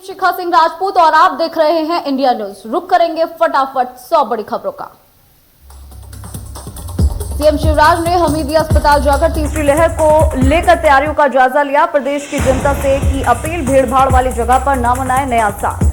शिखा सिंह राजपूत और आप देख रहे हैं इंडिया न्यूज। रुक करेंगे फटाफट 100 बड़ी खबरों का। सीएम शिवराज ने हमीदिया अस्पताल जाकर तीसरी लहर को लेकर तैयारियों का जायजा लिया। प्रदेश की जनता से की अपील, भीड़भाड़ वाली जगह पर न मनाएं नया साल।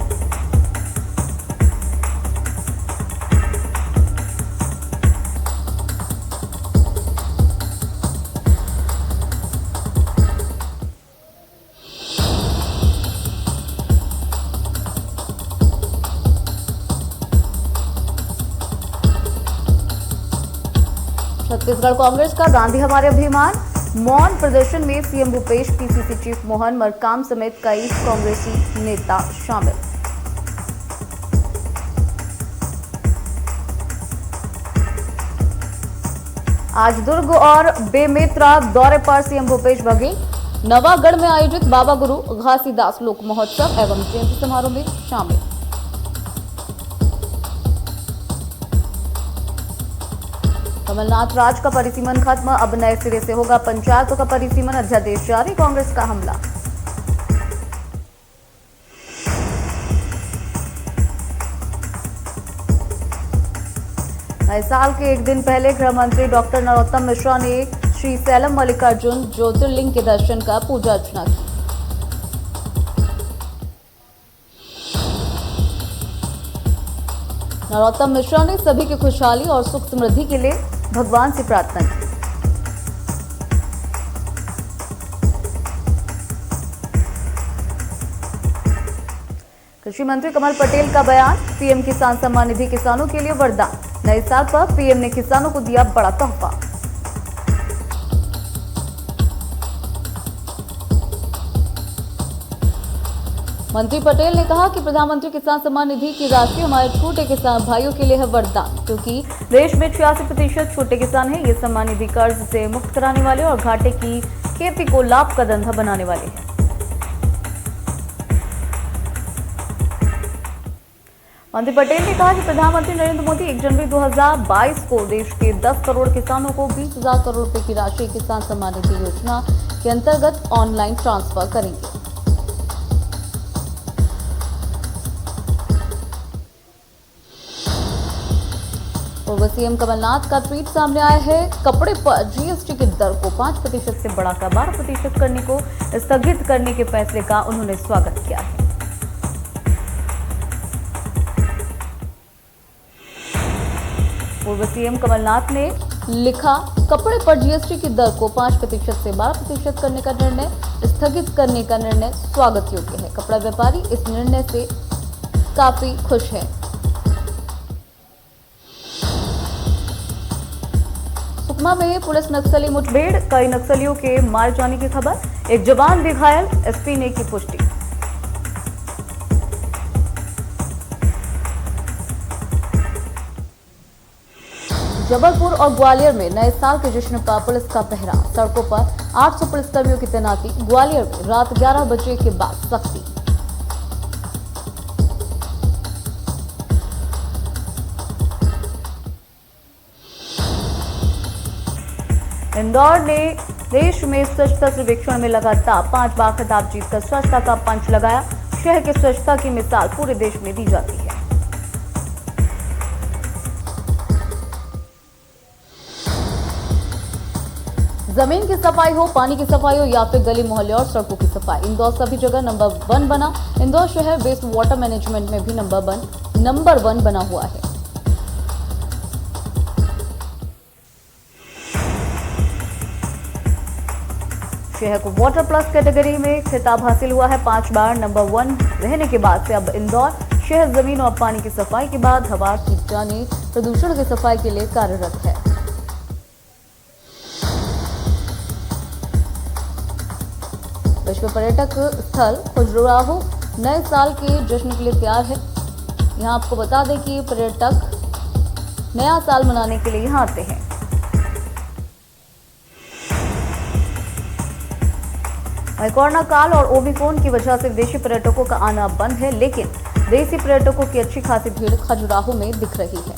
छत्तीसगढ़ कांग्रेस का गांधी हमारे अभिमान मौन प्रदर्शन में CM Bhupesh, PCC chief Mohan Markam समेत कई कांग्रेसी नेता शामिल। आज दुर्ग और बेमेतरा दौरे पर सीएम भूपेश बघेल नवागढ़ में आयोजित बाबा गुरु घासीदास लोक महोत्सव एवं जयंती समारोह में शामिल। कमलनाथ राज का परिसीमन खत्म, अब नए सिरे से होगा पंचायतों का परिसीमन, अध्यादेश जारी, कांग्रेस का हमला। नए साल के एक दिन पहले गृह मंत्री डॉक्टर नरोत्तम मिश्रा ने श्री सैलम मल्लिकार्जुन ज्योतिर्लिंग के दर्शन का पूजा अर्चना की। नरोत्तम मिश्रा ने सभी की खुशहाली और सुख समृद्धि के लिए भगवान से प्रार्थना की। कृषि मंत्री कमल पटेल का बयान, पीएम किसान सम्मान निधि किसानों के लिए वरदान। नए साल पर पीएम ने किसानों को दिया बड़ा तोहफा। मंत्री पटेल ने कहा कि प्रधानमंत्री किसान सम्मान निधि की राशि हमारे छोटे किसान भाइयों के लिए है वरदान, क्योंकि देश में 86% छोटे किसान हैं। ये सम्मान निधि कर्ज से मुक्त कराने वाले और घाटे की खेती को लाभ का धंधा बनाने वाले हैं। मंत्री पटेल ने कहा कि प्रधानमंत्री नरेंद्र मोदी 1 जनवरी 2022 को देश के 10 करोड़ किसानों को 20,000 करोड़ रुपए की राशि किसान सम्मान निधि योजना के अंतर्गत ऑनलाइन ट्रांसफर करेंगे। पूर्व सीएम कमलनाथ का ट्वीट सामने आया है। कपड़े पर जीएसटी की दर को 5% से बढ़ाकर 12% करने को स्थगित करने के फैसले का उन्होंने स्वागत किया है। पूर्व सीएम कमलनाथ ने लिखा, कपड़े पर जीएसटी की दर को 5% से 12% करने का निर्णय स्थगित करने का निर्णय स्वागत योग्य है। कपड़ा व्यापारी इस निर्णय से काफी खुश है। सुकमा में पुलिस नक्सली मुठभेड़, कई नक्सलियों के मारे जाने की खबर, एक जवान भी घायल, एसपी ने की पुष्टि। जबलपुर और ग्वालियर में नए साल के जश्न पर पुलिस का पहरा, सड़कों पर 800 पुलिसकर्मियों की तैनाती। ग्वालियर में रात 11 बजे के बाद सख्ती। इंदौर ने देश में स्वच्छता सर्वेक्षण में लगातार 5 बार खिताब जीतकर स्वच्छता का पंच लगाया। शहर की स्वच्छता की मिसाल पूरे देश में दी जाती है। जमीन की सफाई हो, पानी की सफाई हो या फिर गली मोहल्ले और सड़कों की सफाई, इंदौर सभी जगह नंबर 1 बना। इंदौर शहर वेस्ट वाटर मैनेजमेंट में भी नंबर 1 बना हुआ है। शहर को वाटर प्लस कैटेगरी में खिताब हासिल हुआ है। 5 बार नंबर 1 रहने के बाद से अब इंदौर शहर जमीन और पानी की सफाई के बाद हवा की जाने प्रदूषण की सफाई के लिए कार्यरत है। विश्व पर्यटक स्थल खजुराहो नए साल के जश्न के लिए तैयार है। यहां आपको बता दें कि पर्यटक नया साल मनाने के लिए यहां आते हैं। कोरोना काल और ओमिक्रॉन की वजह से विदेशी पर्यटकों का आना बंद है, लेकिन देसी पर्यटकों की अच्छी खासी भीड़ खजुराहो में दिख रही है।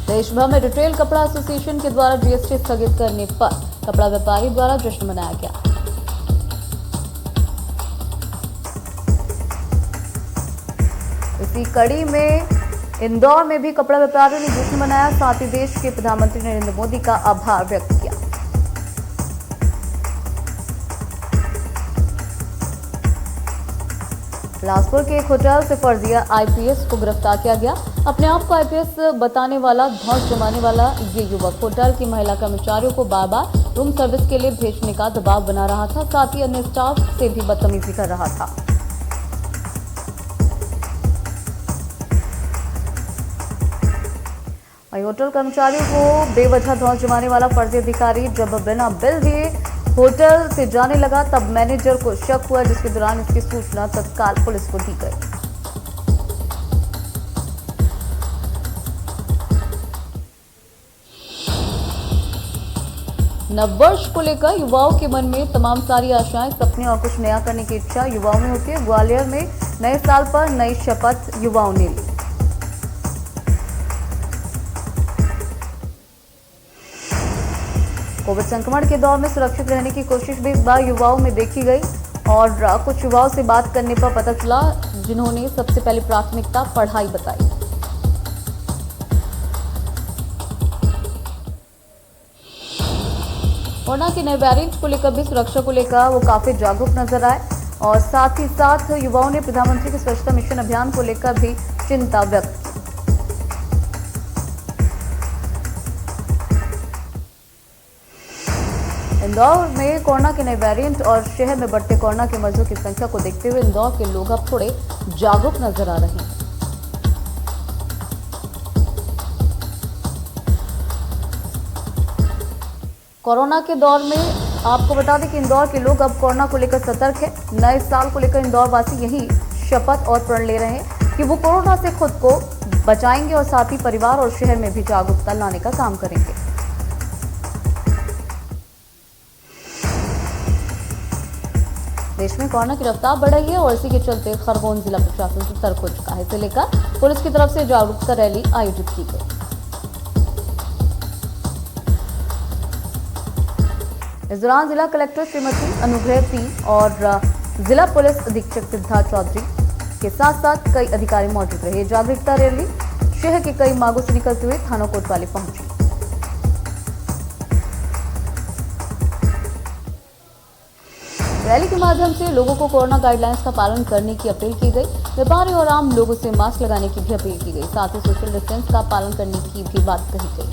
देश भर में रिटेल कपड़ा एसोसिएशन के द्वारा जीएसटी स्थगित करने पर कपड़ा व्यापारी द्वारा जश्न मनाया गया। इसी कड़ी में इंदौर में भी कपड़ा व्यापारियों ने जश्न मनाया, साथ ही देश के प्रधानमंत्री नरेंद्र मोदी का आभार व्यक्त किया। बिलासपुर के एक होटल से फर्जिया आईपीएस को गिरफ्तार किया गया। अपने आप को आईपीएस बताने वाला, धौंस जमाने वाला ये युवक होटल की महिला कर्मचारियों को बार बार रूम सर्विस के लिए भेजने का दबाव बना रहा था, साथ ही अन्य स्टाफ से भी बदतमीजी कर रहा था। वहीं होटल कर्मचारियों को बेवजह धौंस जमाने वाला फर्जी अधिकारी जब बिना बिल दिए होटल से जाने लगा, तब मैनेजर को शक हुआ, जिसके दौरान इसकी सूचना तत्काल पुलिस को दी गई। नववर्ष को लेकर युवाओं के मन में तमाम सारी आशाएं, सपने और कुछ नया करने की इच्छा युवाओं में होती है। ग्वालियर में नए साल पर नई शपथ युवाओं ने ली। कोविड संक्रमण के दौर में सुरक्षित रहने की कोशिश भी इस बार युवाओं में देखी गई और कुछ युवाओं से बात करने पर पता चला जिन्होंने सबसे पहले प्राथमिकता पढ़ाई बताई। कोरोना के नए वेरिएंट को लेकर भी सुरक्षा को लेकर वो काफी जागरूक नजर आए और साथ ही साथ युवाओं ने प्रधानमंत्री के स्वच्छता मिशन अभियान को लेकर भी चिंता व्यक्त की। इंदौर में कोरोना के नए वेरिएंट और शहर में बढ़ते कोरोना के मरीजों की संख्या को देखते हुए इंदौर के लोग अब थोड़े जागरूक नजर आ रहे हैं। कोरोना के दौर में आपको बता दें कि इंदौर के लोग अब कोरोना को लेकर सतर्क है। नए साल को लेकर इंदौर वासी यही शपथ और प्रण ले रहे हैं कि वो कोरोना से खुद को बचाएंगे और साथ ही परिवार और शहर में भी जागरूकता लाने का काम करेंगे। देश में कोरोना की रफ्तार बढ़ रही है और इसी के चलते खरगोन जिला प्रशासन सतर्क हो चुका है। इसे लेकर पुलिस की तरफ से जागरूकता रैली आयोजित की गई। इस दौरान जिला कलेक्टर श्रीमती अनुग्रह पी और जिला पुलिस अधीक्षक सिद्धार्थ चौधरी के साथ साथ कई अधिकारी मौजूद रहे। जागरूकता रैली शहर के कई मार्गों से निकलते हुए थाना कोतवाली पहुंची। रैली के माध्यम से लोगों को कोरोना गाइडलाइंस का पालन करने की अपील की गई। व्यापारी और आम लोगों से मास्क लगाने की भी अपील की गई। साथ ही सोशल डिस्टेंस का पालन करने की भी बात कही गई।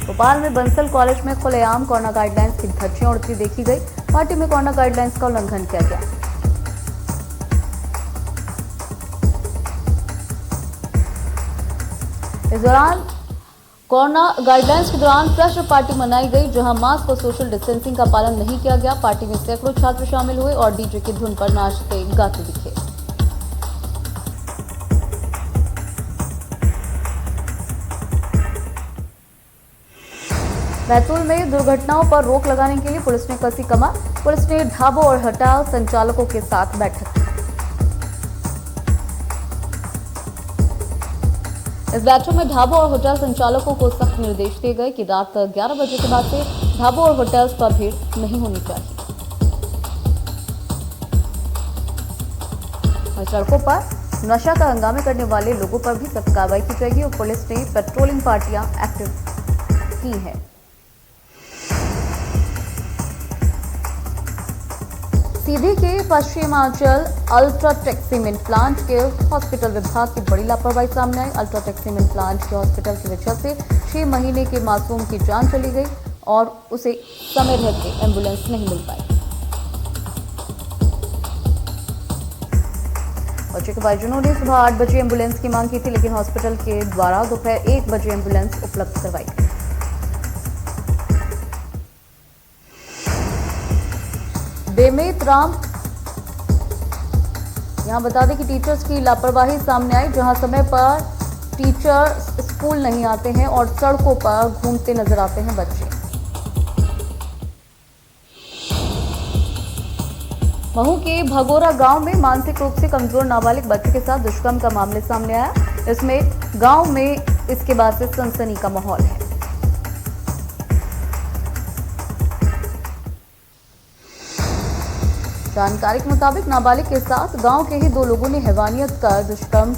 भोपाल में बंसल कॉलेज में खुलेआम कोरोना गाइडलाइंस की धज्जियां उड़ती देखी गई। पार्टी में कोरोना गाइडलाइंस का उल्लंघन किया गया। इस दौरान कोरोना गाइडलाइंस के दौरान फ्रेशर पार्टी मनाई गई, जहां मास्क और सोशल डिस्टेंसिंग का पालन नहीं किया गया। पार्टी में सैकड़ों छात्र शामिल हुए और डीजे की धुन पर नाचते गाते दिखे। बैतूल में दुर्घटनाओं पर रोक लगाने के लिए पुलिस ने कसी कमर। पुलिस ने ढाबों और होटल संचालकों के साथ बैठक की। इस बैठक में ढाबों और होटल संचालकों को सख्त निर्देश दिए गए कि रात 11 बजे के बाद से ढाबों और होटल्स पर भीड़ नहीं होनी चाहिए और सड़कों पर नशा का हंगामे करने वाले लोगों पर भी सख्त कार्रवाई की जाएगी और पुलिस ने पेट्रोलिंग पार्टियां एक्टिव की है। सीधी के पश्चिमांचल अल्ट्राटेक सीमेंट प्लांट के हॉस्पिटल विभाग की बड़ी लापरवाही सामने आई। अल्ट्राटेक सीमेंट प्लांट के हॉस्पिटल की वजह से 6 महीने के मासूम की जान चली गई और उसे समय रहते एम्बुलेंस नहीं मिल पाई। बच्चे के परिजनों ने सुबह 8 बजे एम्बुलेंस की मांग की थी, लेकिन हॉस्पिटल के द्वारा दोपहर 1 बजे एम्बुलेंस उपलब्ध करवाई गई। बेमेत राम, यहां बता दें कि टीचर्स की लापरवाही सामने आई, जहां समय पर टीचर स्कूल नहीं आते हैं और सड़कों पर घूमते नजर आते हैं बच्चे। महू के भगोरा गांव में मानसिक रूप से कमजोर नाबालिग बच्चे के साथ दुष्कर्म का मामले सामने आया। इसमें गांव में इसके बाद से सनसनी का माहौल है। जानकारी के मुताबिक नाबालिग के साथ गांव के ही दो लोगों ने हैवानियत का दुष्कर्म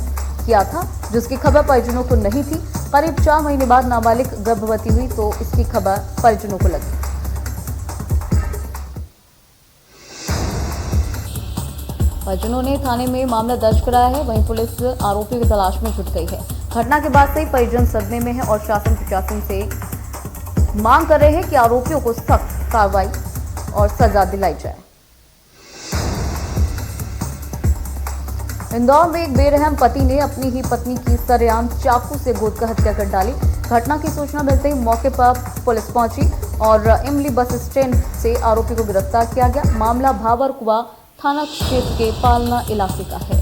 किया था, जिसकी खबर परिजनों को नहीं थी। करीब 4 महीने बाद नाबालिग गर्भवती हुई तो इसकी खबर परिजनों को लगी। परिजनों ने थाने में मामला दर्ज कराया है। वहीं पुलिस आरोपी की तलाश में जुट गई है। घटना के बाद से ही परिजन सदमे में है और शासन प्रशासन से मांग कर रहे हैं कि आरोपियों को सख्त कार्रवाई और सजा दिलाई जाए। इंदौर में एक बेरहम पति ने अपनी ही पत्नी की सरेआम चाकू से गोदकर हत्या कर डाली। घटना की सूचना मिलते ही मौके पर पुलिस पहुंची और इमली बस स्टैंड से आरोपी को गिरफ्तार किया गया। मामला भावरकुआ थाना क्षेत्र के पालना इलाके का है।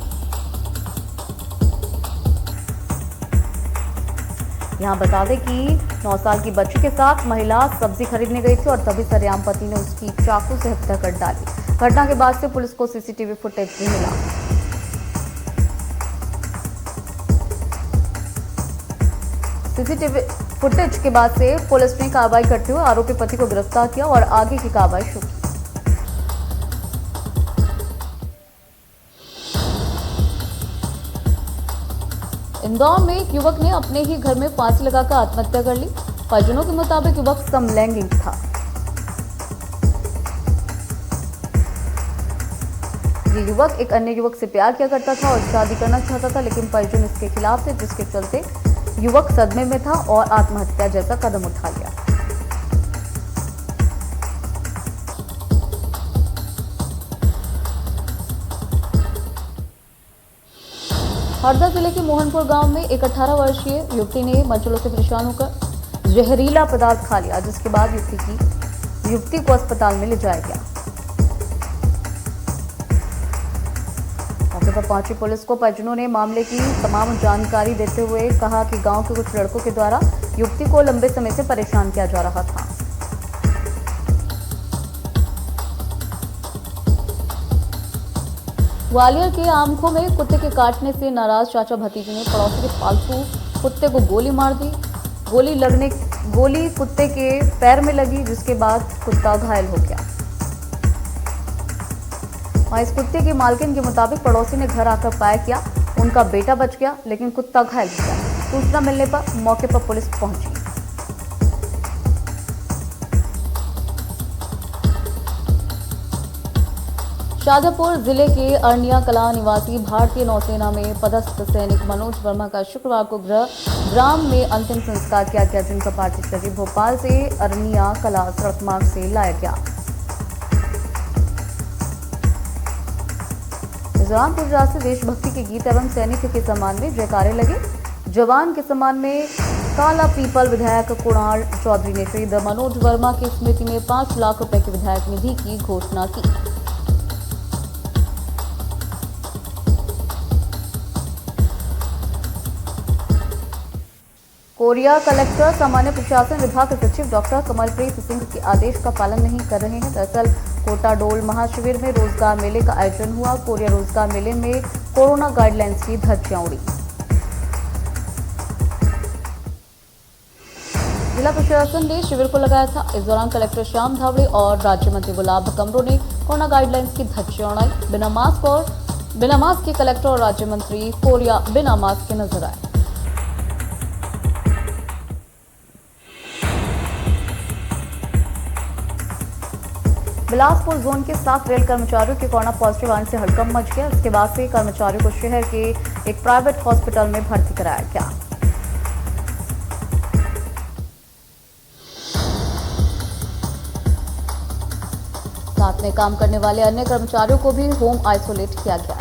यहां बता दें कि 9 साल की बच्ची के साथ महिला सब्जी खरीदने गई थी और तभी सरेआम पति ने उसकी चाकू से हत्या कर डाली। घटना के बाद से पुलिस को सीसीटीवी फुटेज भी मिला। सीसीटीवी फुटेज के बाद से पुलिस ने कार्रवाई करते हुए आरोपी पति को गिरफ्तार किया और आगे की कार्रवाई शुरू की। इंदौर में एक युवक ने अपने ही घर में फांसी लगाकर आत्महत्या कर ली। परिजनों के मुताबिक युवक समलैंगिक था। ये युवक एक अन्य युवक से प्यार किया करता था और शादी करना चाहता था, लेकिन परिजन इसके खिलाफ थे, जिसके चलते युवक सदमे में था और आत्महत्या जैसा कदम उठा लिया। हरदा जिले के मोहनपुर गांव में एक 18 वर्षीय युवती ने मंचलों से परेशान होकर जहरीला पदार्थ खा लिया, जिसके बाद युवती को अस्पताल में ले जाया गया। मौके पर पहुंची पुलिस को परिजनों ने मामले की तमाम जानकारी देते हुए कहा कि गांव के कुछ लड़कों के द्वारा युवती को लंबे समय से परेशान किया जा रहा था। ग्वालियर के आमखो में कुत्ते के काटने से नाराज चाचा भतीजे ने पड़ोसी के पालतू कुत्ते को गोली मार दी। गोली कुत्ते के पैर में लगी, जिसके बाद कुत्ता घायल हो गया। इस कुत्ते की मालकिन के मुताबिक पड़ोसी ने घर आकर पाया किया उनका बेटा बच गया, लेकिन कुत्ता घायल हो गया। सूचना मिलने पर मौके पर पुलिस पहुंची। शाजापुर जिले के अरनिया कला निवासी भारतीय नौसेना में पदस्थ सैनिक मनोज वर्मा का शुक्रवार को ग्राम में अंतिम संस्कार किया गया, जिनका पार्थिव शरीर भोपाल से अरनिया कला सड़क मार्ग से लाया गया। इस दौरान पूरी रात से देशभक्ति के गीत एवं सैनिक के सम्मान में जयकारे लगे। जवान के सम्मान में काला पीपल विधायक कुणाल चौधरी ने शहीद मनोज वर्मा की स्मृति में 5 लाख रुपए की विधायक निधि की घोषणा की। कोरिया कलेक्टर सामान्य प्रशासन विभाग के सचिव डॉक्टर कमलप्रीत सिंह के आदेश का पालन नहीं कर रहे हैं। दरअसल कोटा डोल महाशिविर में रोजगार मेले का आयोजन हुआ। कोरिया रोजगार मेले में कोरोना गाइडलाइंस की धज्जियां उड़ी। जिला प्रशासन ने शिविर को लगाया था। इस दौरान कलेक्टर श्याम धावड़े और राज्य मंत्री गुलाब कमरों ने कोरोना गाइडलाइंस की धज्जियां उड़ाई। बिना मास्क के कलेक्टर और राज्य मंत्री कोरिया बिना मास्क के नजर आए। बिलासपुर जोन के 7 रेल कर्मचारियों के कोरोना पॉजिटिव आने से हड़कंप मच गया। इसके बाद से कर्मचारियों को शहर के एक प्राइवेट हॉस्पिटल में भर्ती कराया गया। साथ में काम करने वाले अन्य कर्मचारियों को भी होम आइसोलेट किया गया।